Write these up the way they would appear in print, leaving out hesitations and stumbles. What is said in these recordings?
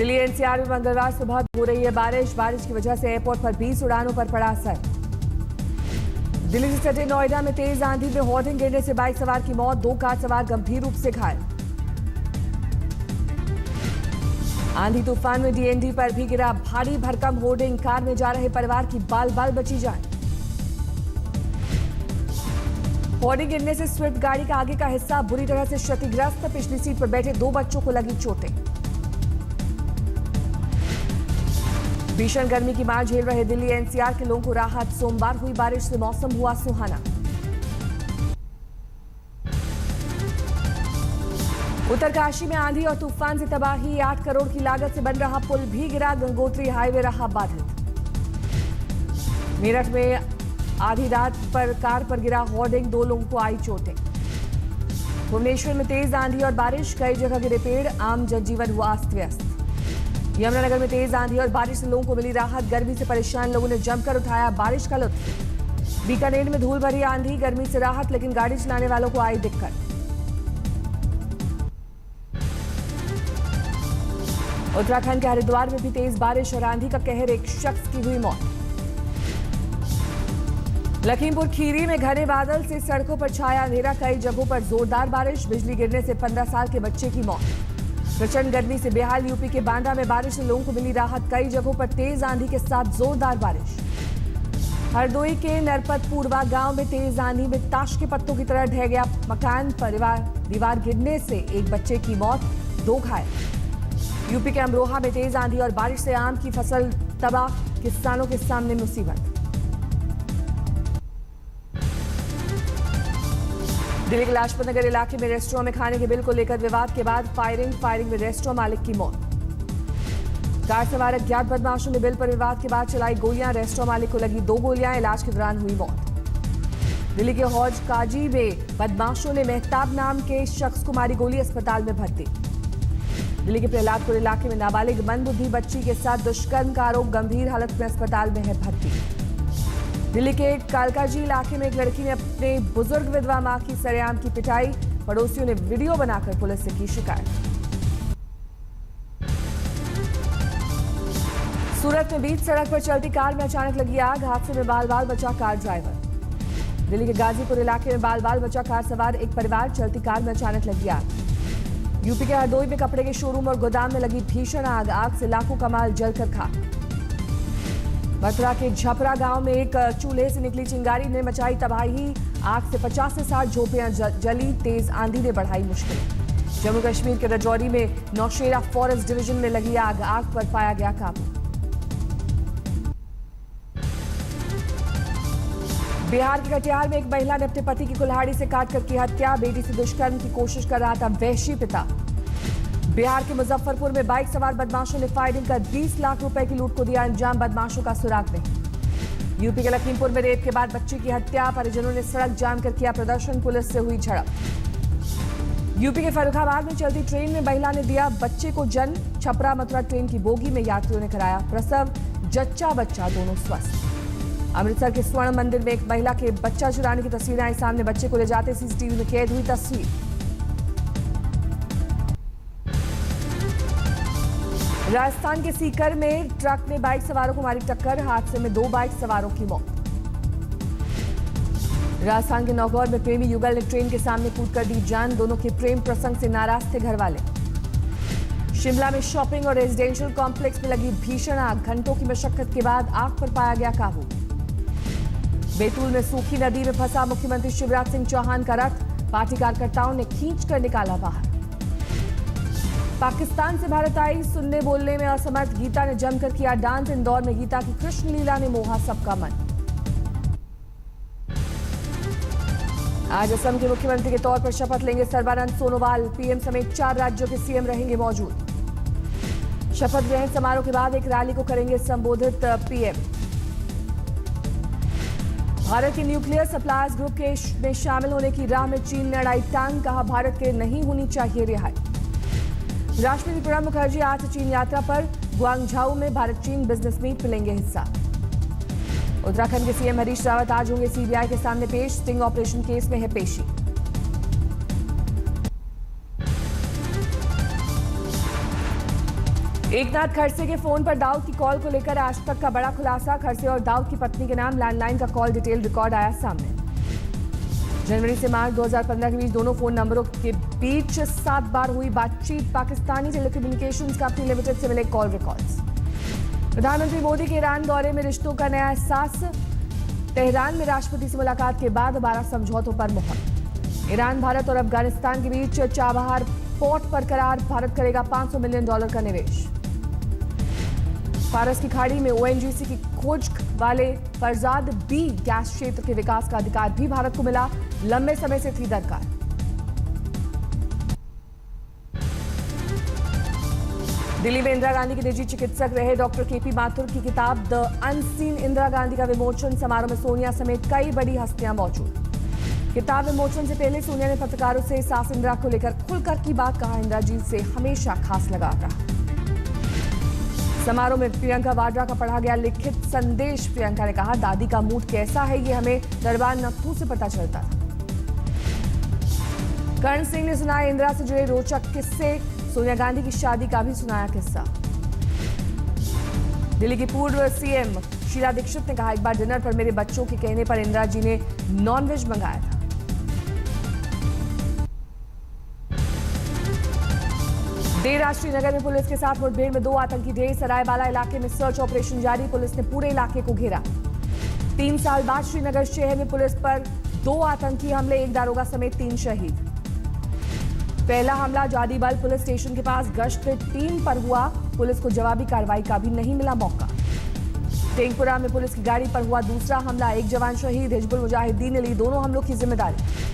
Delhi NCR में मंगलवार सुबह हो रही है बारिश की वजह से एयरपोर्ट पर 20 उड़ानों पर पड़ा असर। दिल्ली से सटे नोएडा में तेज आंधी में होर्डिंग गिरने से बाइक सवार की मौत, 2 कार सवार गंभीर रूप से घायल। आंधी तूफान में डीएनडी पर भी गिरा भारी भरकम होर्डिंग, कार में जा रहे परिवार की बाल बाल बची जान। होर्डिंग गिरने से स्विफ्ट गाड़ी का आगे का हिस्सा बुरी तरह से क्षतिग्रस्त, पिछली सीट पर बैठे 2 बच्चों को लगी चोटें। भीषण गर्मी की मार झेल रहे दिल्ली एनसीआर के लोगों को राहत, सोमवार हुई बारिश से मौसम हुआ सुहाना। उत्तरकाशी में आंधी और तूफान से तबाही, 8 करोड़ की लागत से बन रहा पुल भी गिरा, गंगोत्री हाईवे रहा बाधित। मेरठ में आधी रात पर कार पर गिरा होर्डिंग, 2 लोगों को आई चोटें। भुवनेश्वर में तेज आंधी और बारिश, कई जगह गिरे पेड़, आम जनजीवन हुआ अस्त व्यस्त। यमुनानगर में तेज आंधी और बारिश से लोगों को मिली राहत, गर्मी से परेशान लोगों ने जमकर उठाया बारिश का लुत्फ। बीकानेर में धूल भरी आंधी, गर्मी से राहत लेकिन गाड़ी चलाने वालों को आई दिक्कत। उत्तराखंड के हरिद्वार में भी तेज बारिश और आंधी का कहर, एक शख्स की हुई मौत। लखीमपुर खीरी में घने बादल से सड़कों पर छाया अंधेरा, कई जगहों पर जोरदार बारिश, बिजली गिरने से 15 साल के बच्चे की मौत। प्रचंड गर्मी से बेहाल यूपी के बांदा में बारिश से लोगों को मिली राहत, कई जगहों पर तेज आंधी के साथ जोरदार बारिश। हरदोई के नरपतपुरवा गांव में तेज आंधी में ताश के पत्तों की तरह ढह गया मकान, दीवार गिरने से एक बच्चे की मौत, 2 घायल। यूपी के अमरोहा में तेज आंधी और बारिश से आम की फसल तबाह, किसानों के सामने मुसीबत। दिल्ली के लाजपत नगर इलाके में रेस्टोरेंट में खाने के बिल को लेकर विवाद के बाद फायरिंग में रेस्टोरेंट मालिक की मौत। कार सवार अज्ञात बदमाशों ने बिल पर विवाद के बाद चलाई गोलियां, रेस्टोरेंट मालिक को लगी 2 गोलियां, इलाज के दौरान हुई मौत। दिल्ली के हौज काजी में बदमाशों ने मेहताब नाम के शख्स को मारी गोली, अस्पताल में भर्ती। दिल्ली के प्रहलादपुर इलाके में नाबालिग मंदबुद्धि बच्ची के साथ दुष्कर्म का आरोप, गंभीर हालत में अस्पताल में है भर्ती। दिल्ली के कालकाजी इलाके में एक लड़की ने अपने बुजुर्ग विधवा मां की सरेआम की पिटाई, पड़ोसियों ने वीडियो बनाकर पुलिस से की शिकायत। सूरत में बीच सड़क पर चलती कार में अचानक लगी आग, हादसे में बाल बाल बचा कार ड्राइवर। दिल्ली के गाजीपुर इलाके में बाल बाल बचा कार सवार एक परिवार, चलती कार में अचानक लगी आग। यूपी के हरदोई में कपड़े के शोरूम और गोदाम में लगी भीषण आग से लाखों का माल जलकर खाक। मथुरा के झपरा गांव में एक चूल्हे से निकली चिंगारी ने मचाई तबाही, आग से 50 से 60 झोपड़ियां जली, तेज आंधी ने बढ़ाई मुश्किलें। जम्मू कश्मीर के राजौरी में नौशेरा फॉरेस्ट डिवीजन में लगी आग पर पाया गया काबू। बिहार के कटिहार में एक महिला ने अपने पति की कुल्हाड़ी से काटकर की हत्या, बेटी से दुष्कर्म की कोशिश कर रहा था वहशी पिता। बिहार के मुजफ्फरपुर में बाइक सवार बदमाशों ने फायरिंग कर 20 लाख रुपए की लूट को दिया अंजाम, बदमाशों का सुराग नहीं। यूपी के लखीमपुर में रेप के बाद बच्चे की हत्या, परिजनों ने सड़क जाम कर किया प्रदर्शन, पुलिस से हुई झड़प। यूपी के फर्रुखाबाद में चलती ट्रेन में महिला ने दिया बच्चे को जन्म, छपरा मथुरा ट्रेन की बोगी में यात्रियों ने कराया प्रसव, जच्चा बच्चा दोनों स्वस्थ। अमृतसर के स्वर्ण मंदिर में एक महिला के बच्चा चुराने की तस्वीरें आई सामने, बच्चे को ले जाते सीसीटीवी में कैद हुई तस्वीर। राजस्थान के सीकर में ट्रक ने बाइक सवारों को मारी टक्कर, हादसे में 2 बाइक सवारों की मौत। राजस्थान के नौगौर में प्रेमी युगल ने ट्रेन के सामने कूदकर दी जान, दोनों के प्रेम प्रसंग से नाराज थे घर वाले। शिमला में शॉपिंग और रेजिडेंशियल कॉम्प्लेक्स में लगी भीषण आग, घंटों की मशक्कत के बाद आग पर पाया गया काबू। बैतूल में सूखी नदी में फंसा मुख्यमंत्री शिवराज सिंह चौहान का रथ, पार्टी कार्यकर्ताओं ने खींचकर निकाला बाहर। पाकिस्तान से भारत आई, सुनने बोलने में असमर्थ गीता ने जमकर किया डांस, इंदौर में गीता की कृष्ण लीला ने मोहा सबका मन। आज असम के मुख्यमंत्री के तौर पर शपथ लेंगे सर्बानंद सोनोवाल, पीएम समेत 4 राज्यों के सीएम रहेंगे मौजूद। शपथ ग्रहण समारोह के बाद एक रैली को करेंगे संबोधित पीएम। भारत की न्यूक्लियर सप्लायर्स ग्रुप में शामिल होने की राह में चीन ने अड़ाई टांग, कहा भारत के नहीं होनी चाहिए रिहाई। राष्ट्रपति प्रणब मुखर्जी आज चीन यात्रा पर, गुआंगझाऊ में भारत चीन बिजनेस मीट में लेंगे हिस्सा। उत्तराखंड के सीएम हरीश रावत आज होंगे सीबीआई के सामने पेश, स्टिंग ऑपरेशन केस में है पेशी। एकनाथ खड़से के फोन पर दाऊद की कॉल को लेकर आज तक का बड़ा खुलासा। खड़से और दाऊद की पत्नी के नाम लैंडलाइन का कॉल डिटेल रिकॉर्ड आया सामने। जनवरी से मार्च 2015 के बीच दोनों फोन नंबरों के बीच 7 बार हुई बातचीत। पाकिस्तानी टेलीकम्युनिकेशंस कंपनी लिमिटेड से मिले कॉल रिकॉर्ड्स। प्रधानमंत्री मोदी के ईरान दौरे में रिश्तों का नया एहसास। तेहरान में राष्ट्रपति से मुलाकात के बाद 12 समझौतों पर मुहर। ईरान, भारत और अफगानिस्तान के बीच चाबहार पोर्ट पर करार। भारत करेगा $500 मिलियन का निवेश। फारस की खाड़ी में ओएनजीसी की खोज वाले फरजाद बी गैस क्षेत्र के विकास का अधिकार भी भारत को मिला। लंबे समय से थी दरकार। दिल्ली में इंदिरा गांधी के निजी चिकित्सक रहे डॉक्टर केपी माथुर की किताब द अनसीन इंदिरा गांधी का विमोचन। समारोह में सोनिया समेत कई बड़ी हस्तियां मौजूद। किताब विमोचन से पहले सोनिया ने पत्रकारों से सास इंदिरा को लेकर खुलकर की बात कहा। इंदिरा जी से हमेशा खास लगाव रहा। समारोह में प्रियंका वाड्रा का पढ़ा गया लिखित संदेश। प्रियंका ने कहा, दादी का मूड कैसा है ये हमें दरबार नत्थू से पता चलता था। कर्ण सिंह ने सुनाया इंदिरा से जुड़े रोचक किस्से। सोनिया गांधी की शादी का भी सुनाया किस्सा। दिल्ली की पूर्व सीएम शीला दीक्षित ने कहा, एक बार डिनर पर मेरे बच्चों के कहने पर इंदिरा जी ने नॉनवेज मंगाया था। देर रात श्रीनगर में पुलिस के साथ मुठभेड़ में 2 आतंकी ढेर। सरायबाला इलाके में सर्च ऑपरेशन जारी। पुलिस ने पूरे इलाके को घेरा। 3 साल बाद श्रीनगर शहर में पुलिस पर 2 आतंकी हमले, 1 दारोगा समेत 3 शहीद। पहला हमला जादीबल पुलिस स्टेशन के पास गश्त टीम पर हुआ। पुलिस को जवाबी कार्रवाई का भी नहीं मिला मौका। टेंगपुरा में पुलिस की गाड़ी पर हुआ दूसरा हमला, 1 जवान शहीद। हिजबुल मुजाहिदीन ने ली दोनों हमलों की जिम्मेदारी।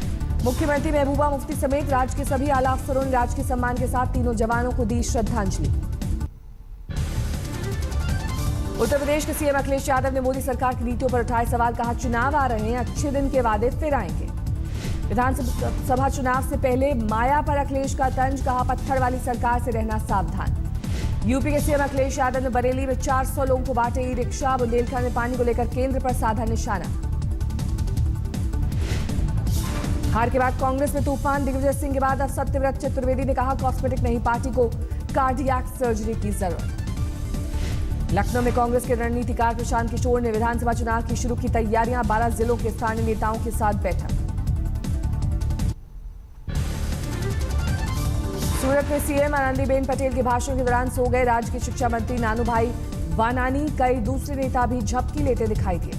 मुख्यमंत्री महबूबा मुफ्ती समेत राज्य के सभी आला अफसरों ने राजकीय सम्मान के साथ तीनों जवानों को दी श्रद्धांजलि। उत्तर प्रदेश के सीएम अखिलेश यादव ने मोदी सरकार की नीतियों पर उठाए सवाल। कहा, चुनाव आ रहे हैं, अच्छे दिन के वादे फिर आएंगे। विधानसभा चुनाव से पहले माया पर अखिलेश का तंज। कहा, पत्थर वाली सरकार से रहना सावधान। यूपी के सीएम अखिलेश यादव ने बरेली में 400 लोगों को बांटे ई रिक्शा। बुंदेलखंड में पानी को लेकर केंद्र पर साधा निशाना। हार के बाद कांग्रेस में तूफान। दिग्विजय सिंह के बाद अब सत्यव्रत चतुर्वेदी ने कहा, कॉस्मेटिक नहीं, पार्टी को कार्डियक सर्जरी की जरूरत। लखनऊ में कांग्रेस के रणनीतिकार प्रशांत किशोर ने विधानसभा चुनाव की शुरू की तैयारियां। 12 जिलों के स्थानीय नेताओं के साथ बैठक। सूरत में सीएम आनंदीबेन पटेल के भाषण के दौरान सो गए राज्य के शिक्षा मंत्री नानूभाई वानानी। कई दूसरे नेता भी झपकी लेते दिखाई दिए।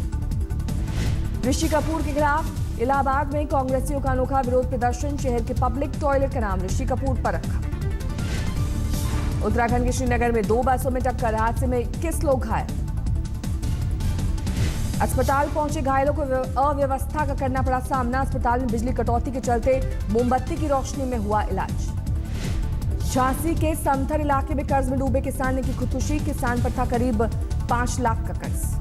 ऋषि कपूर के खिलाफ इलाहाबाद में कांग्रेसियों का अनोखा विरोध प्रदर्शन। शहर के पब्लिक टॉयलेट का नाम ऋषि कपूर पर रखा। उत्तराखंड के श्रीनगर में 2 बसों में टक्कर। हादसे में 21 लोग घायल। अस्पताल पहुंचे घायलों को अव्यवस्था का करना पड़ा सामना। अस्पताल में बिजली कटौती के चलते मोमबत्ती की रोशनी में हुआ इलाज। झांसी के समथर इलाके में कर्ज में डूबे किसान ने की खुदकुशी। किसान पर था करीब 5 लाख का कर्ज।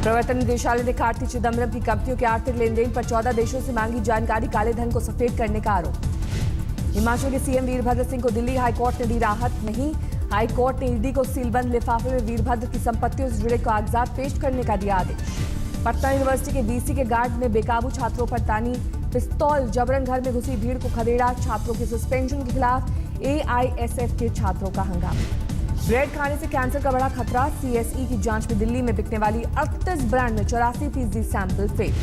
प्रवर्तन निदेशालय ने कार्ति चिदम्बरम की कंपनियों के आर्थिक लेनदेन पर 14 देशों से मांगी जानकारी। काले धन को सफेद करने का आरोप। हिमाचल के सीएम वीरभद्र सिंह को दिल्ली हाईकोर्ट ने दी राहत। नहीं, हाईकोर्ट ने ईडी को सीलबंद लिफाफे में वीरभद्र की संपत्तियों से जुड़े कागजात पेश करने का दिया आदेश। पटना यूनिवर्सिटी के वीसी के गार्ड ने बेकाबू छात्रों पर तानी पिस्तौल। जबरन घर में घुसी भीड़ को खदेड़ा। छात्रों के सस्पेंशन के खिलाफ एआईएसएफ के छात्रों का हंगामा। ब्रेड खाने से कैंसर का बड़ा खतरा। सीएसई की जांच में दिल्ली में बिकने वाली 38 ब्रांड में 84% सैंपल फेल।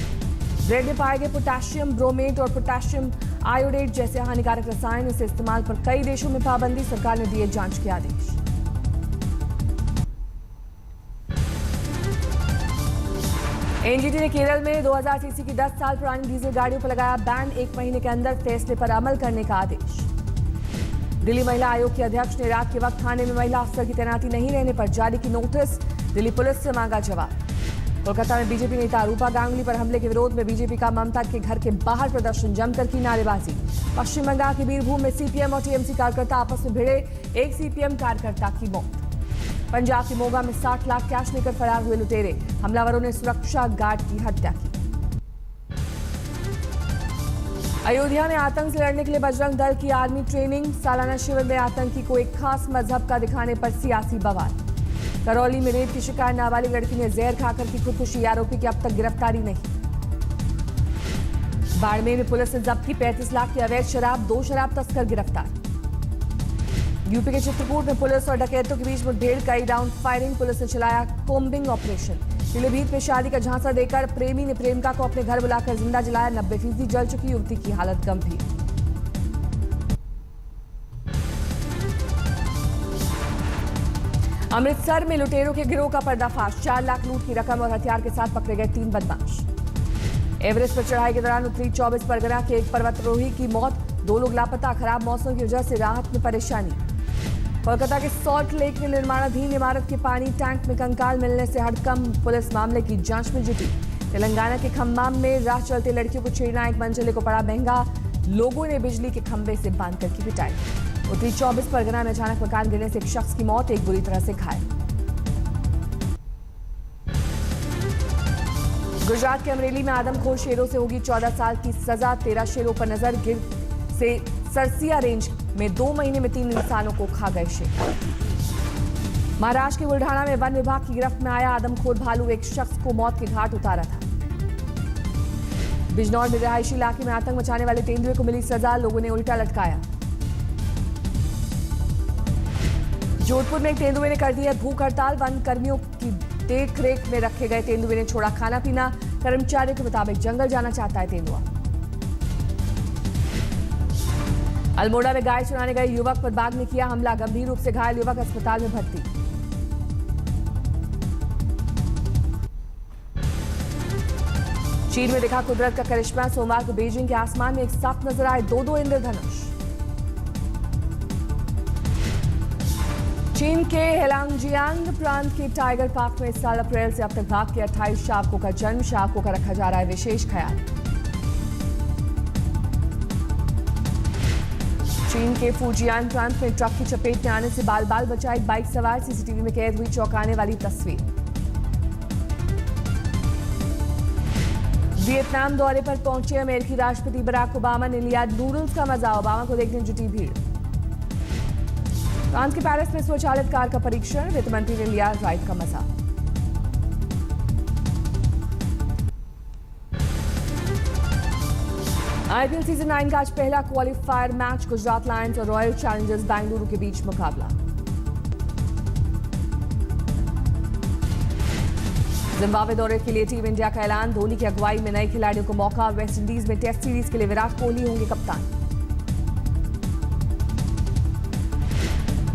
ब्रेड में पाए गए पोटेशियम ब्रोमेट और पोटेशियम आयोडेट जैसे हानिकारक रसायन। इसे इस्तेमाल पर कई देशों में पाबंदी। सरकार ने दिए जांच के आदेश। एनजीटी ने केरल में 2000 सीसी की 10 साल पुरानी डीजल गाड़ियों पर लगाया बैन। 1 महीने के अंदर फैसले पर अमल करने का आदेश। दिल्ली महिला आयोग के अध्यक्ष ने रात के वक्त थाने में महिला अफसर की तैनाती नहीं रहने पर जारी की नोटिस। दिल्ली पुलिस से मांगा जवाब। कोलकाता में बीजेपी नेता रूपा गांगुली पर हमले के विरोध में बीजेपी का ममता के घर के बाहर प्रदर्शन। जमकर की नारेबाजी। पश्चिम बंगाल के बीरभूम में सीपीएम और टीएमसी कार्यकर्ता आपस में भिड़े। 1 सीपीएम कार्यकर्ता की मौत। पंजाब के मोगा में 60 लाख कैश लेकर फरार हुए लुटेरे। हमलावरों ने सुरक्षा गार्ड की हत्या की। अयोध्या में आतंक से लड़ने के लिए बजरंग दल की आर्मी ट्रेनिंग। सालाना शिविर में आतंकी को एक खास मजहब का दिखाने पर सियासी बवाल। करौली में रेप की शिकार नाबालिग लड़की ने जहर खाकर की खुदकुशी। आरोपी की अब तक गिरफ्तारी नहीं। बाड़मेर में पुलिस ने जब्त की 35 लाख की अवैध शराब, 2 शराब तस्कर गिरफ्तार। यूपी के चित्रकूट में पुलिस और डकैतों के बीच मुठभेड़, कई राउंड फायरिंग, पुलिस ने चलाया कोम्बिंग ऑपरेशन। पीलीभीत में शादी का झांसा देकर प्रेमी ने प्रेमिका को अपने घर बुलाकर जिंदा जलाया, 90% जल चुकी युवती की हालत गंभीर। अमृतसर में लुटेरों के गिरोह का पर्दाफाश, 4 लाख लूट की रकम और हथियार के साथ पकड़े गए 3 बदमाश। एवरेस्ट पर चढ़ाई के दौरान उतरी 24 परगना के एक पर्वतारोही की मौत, 2 लोग लापता, खराब मौसम की वजह से राहत में परेशानी। कोलकाता के सॉल्ट लेक में निर्माणाधीन इमारत के पानी टैंक में कंकाल मिलने से हड़कंप, पुलिस मामले की जांच में जुटी। तेलंगाना के खम्माम में राह चलते लड़कियों को छेड़ना, एक मंजिले को पड़ा महंगा, लोगों ने बिजली के खंभे से बांधकर की पिटाई। उत्तरी 24 परगना में अचानक मकान गिरने से एक शख्स की मौत, एक बुरी तरह से घायल। गुजरात के अमरेली में आदमखोर शेरों से होगी 14 साल की सजा, 13 शेरों पर नजर, गिर से सरसिया रेंज में 2 महीने में 3 इंसानों को खा गए शेर। महाराष्ट्र के बुल्ढाना में वन विभाग की गिरफ्त में आया आदमखोर भालू, एक शख्स को मौत के घाट उतारा था। बिजनौर में रिहायशी इलाके में आतंक मचाने वाले तेंदुए को मिली सजा, लोगों ने उल्टा लटकाया। जोधपुर में एक तेंदुए ने कर दी है भूख हड़ताल, वन कर्मियों की देख रेख में रखे गए तेंदुए ने छोड़ा खाना पीना, कर्मचारियों के मुताबिक जंगल जाना चाहता है तेंदुआ। अल्मोड़ा में गाय चुराने गए युवक पर बाघ ने किया हमला, गंभीर रूप से घायल युवक अस्पताल में भर्ती। चीन में दिखा कुदरत का करिश्मा, सोमवार को बीजिंग के आसमान में एक साथ नजर आए 2 इंद्रधनुष। चीन के हेलांगजियांग प्रांत के टाइगर पार्क में इस साल अप्रैल से अब तक भाग के 28 शावकों का जन्म, शावकों का रखा जा रहा है विशेष ख्याल। चीन के फुजियान प्रांत में ट्रक की चपेट में आने से बाल बाल बचा एक बाइक सवार, सीसीटीवी में कैद हुई चौंकाने वाली तस्वीर। वियतनाम दौरे पर पहुंचे अमेरिकी राष्ट्रपति बराक ओबामा ने लिया नूडल्स का मजा, ओबामा को देखने जुटी भीड़। फ्रांस के पेरिस में स्वचालित कार का परीक्षण, वित्त मंत्री ने लिया राइड का मजा। आईपीएल सीजन 9 का आज पहला क्वालिफायर मैच, गुजरात लायंस और रॉयल चैलेंजर्स बेंगलुरु के बीच मुकाबला। जिम्बाब्वे दौरे के लिए टीम इंडिया का ऐलान, धोनी की अगुवाई में नए खिलाड़ियों को मौका, वेस्टइंडीज में टेस्ट सीरीज के लिए विराट कोहली होंगे कप्तान।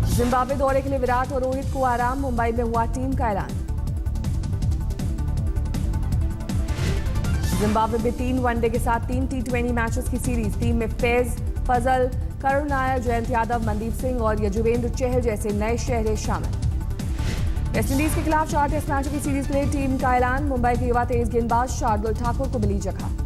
जिम्बाब्वे दौरे के लिए विराट और रोहित को आराम, मुंबई में हुआ टीम का ऐलान। जिम्बाब्वे में 3 वनडे के साथ 3 T20 मैचेस की सीरीज, टीम में फैज, फजल, करुण नायर, जयंत यादव, मनदीप सिंह और यजुवेंद्र चहल जैसे नए चेहरे शामिल। वेस्टइंडीज के खिलाफ 4 टेस्ट मैचों की सीरीज के लिए टीम का ऐलान, मुंबई के युवा तेज गेंदबाज शार्दुल ठाकुर को मिली जगह।